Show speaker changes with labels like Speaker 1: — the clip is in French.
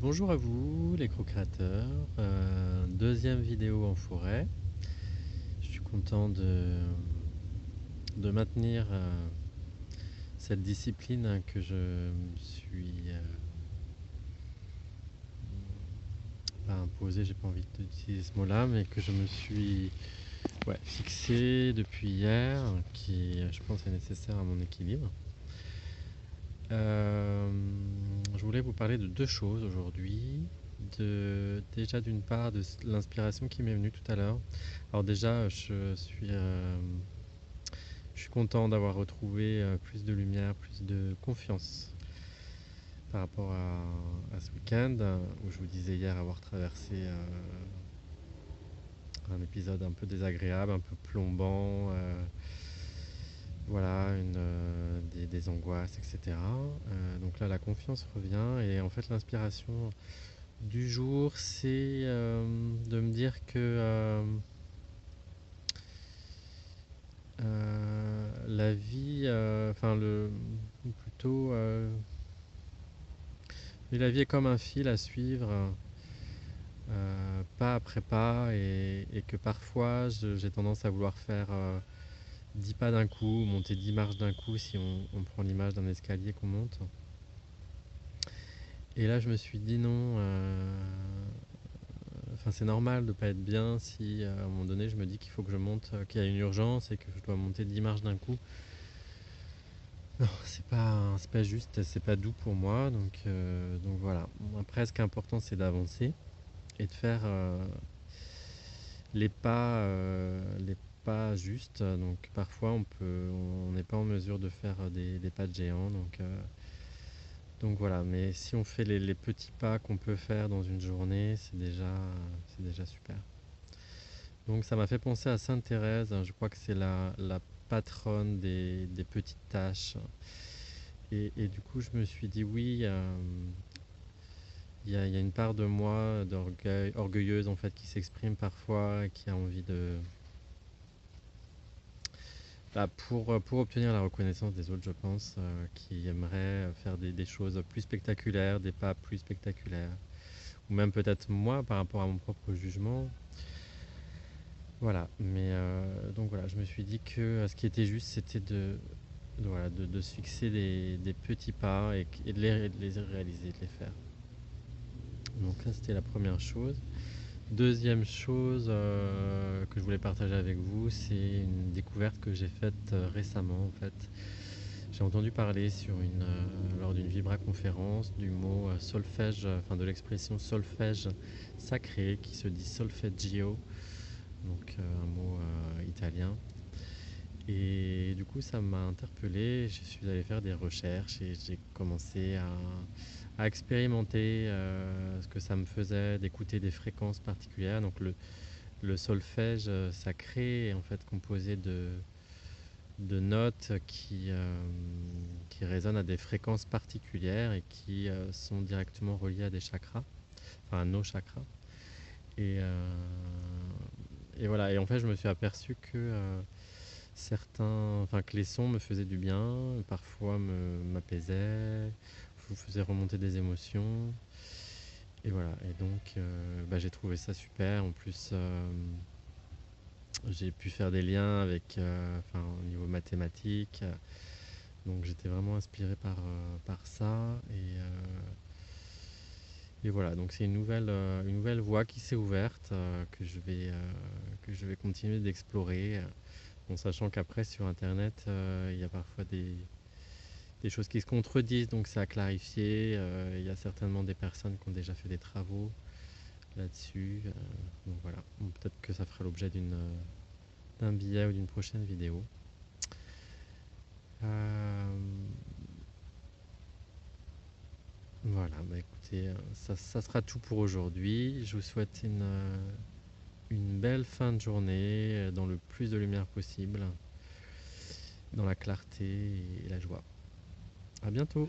Speaker 1: Bonjour à vous les co-créateurs, deuxième vidéo en forêt. Je suis content de maintenir cette discipline que je me suis pas imposée, j'ai pas envie d'utiliser ce mot-là, mais que je me suis fixé depuis hier, qui je pense est nécessaire à mon équilibre. Je voulais vous parler de deux choses aujourd'hui. Déjà d'une part de l'inspiration qui m'est venue tout à l'heure. Alors déjà je suis content d'avoir retrouvé plus de lumière, plus de confiance par rapport à ce week-end où je vous disais hier avoir traversé un épisode un peu désagréable, un peu plombant, voilà, des angoisses, etc. Donc là, la confiance revient et en fait, l'inspiration du jour, c'est de me dire que la vie, plutôt, la vie est comme un fil à suivre, pas après pas, et que parfois j'ai tendance à vouloir faire 10 pas d'un coup, monter 10 marches d'un coup si on prend l'image d'un escalier qu'on monte. Et là, je me suis dit non, c'est normal de ne pas être bien si à un moment donné je me dis qu'il faut que je monte, qu'il y a une urgence et que je dois monter 10 marches d'un coup. Non, c'est pas juste, c'est pas doux pour moi, donc voilà. Après, ce qui est important, c'est d'avancer et de faire les pas justes. Donc parfois, on n'est pas en mesure de faire des pas de géant, donc voilà. Mais si on fait les petits pas qu'on peut faire dans une journée, c'est déjà super. Donc ça m'a fait penser à Sainte Thérèse, je crois que c'est la patronne des petites tâches. Et du coup, je me suis dit oui, il y a une part de moi orgueilleuse en fait qui s'exprime parfois, qui a envie pour obtenir la reconnaissance des autres, je pense, qui aimerait faire des choses plus spectaculaires, des pas plus spectaculaires, ou même peut-être moi par rapport à mon propre jugement. Voilà, mais donc voilà, je me suis dit que ce qui était juste, c'était de se fixer des petits pas et de les réaliser, de les faire. Donc là, c'était la première chose. Deuxième chose que je voulais partager avec vous, c'est une découverte que j'ai faite récemment en fait. J'ai entendu parler lors d'une vibra-conférence du mot solfège, de l'expression solfège sacré qui se dit solfeggio, donc un mot italien. Et du coup, ça m'a interpellé. Je suis allé faire des recherches et j'ai commencé à expérimenter ce que ça me faisait d'écouter des fréquences particulières. Donc le solfège sacré est en fait composé de notes qui résonnent à des fréquences particulières et qui sont directement reliées à des chakras, enfin à nos chakras. Et, euh, et voilà, et en fait je me suis aperçu que les sons me faisaient du bien, parfois m'apaisaient, vous faisaient remonter des émotions. Et voilà, et donc j'ai trouvé ça super. En plus, j'ai pu faire des liens avec, au niveau mathématique. Donc j'étais vraiment inspiré par ça. Et voilà, donc c'est une nouvelle voie qui s'est ouverte, que je vais continuer d'explorer. En sachant qu'après sur internet, il y a parfois des choses qui se contredisent, donc c'est à clarifier. Il y a certainement des personnes qui ont déjà fait des travaux là-dessus. Donc voilà, bon, peut-être que ça fera l'objet d'un billet ou d'une prochaine vidéo. Euh, voilà, écoutez, ça sera tout pour aujourd'hui. Je vous souhaite une belle fin de journée dans le plus de lumière possible, dans la clarté et la joie. À bientôt!